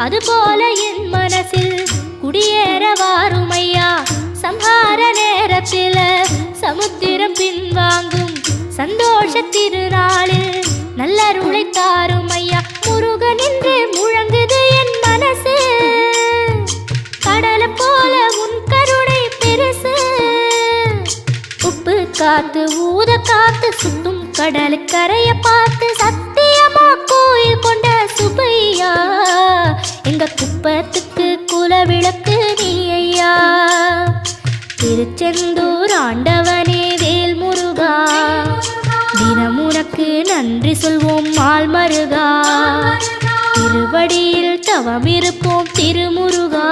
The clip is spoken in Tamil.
அதுபோல என் மனசில் குடியேற வாருமையா. சம்ஹார நேரத்தில் சமுத்திரம் பின்வாங்கும் சந்தோஷ திருநாளில் நல்லருளை தாரும் ஐயா. முருகன் என்று முழங்குது என் மனசு, கடலை போல உன் கருணை பெருசு. உப்பு காத்து ஊத காத்து சுத்தும் கடலு கரைய பார்த்து சத்தியமா கோயில் கொண்ட சுப்பையா. எங்க குப்பத்துக்கு குலவிளக்கு நீ ஐயா. திருச்செந்தூர் ஆண்டவனே வேல் முருகா, தினம் உனக்கு நன்றி சொல்வோம் மால் மருகா. திருவடியில் தவம் இருப்போம் திருமுருகா.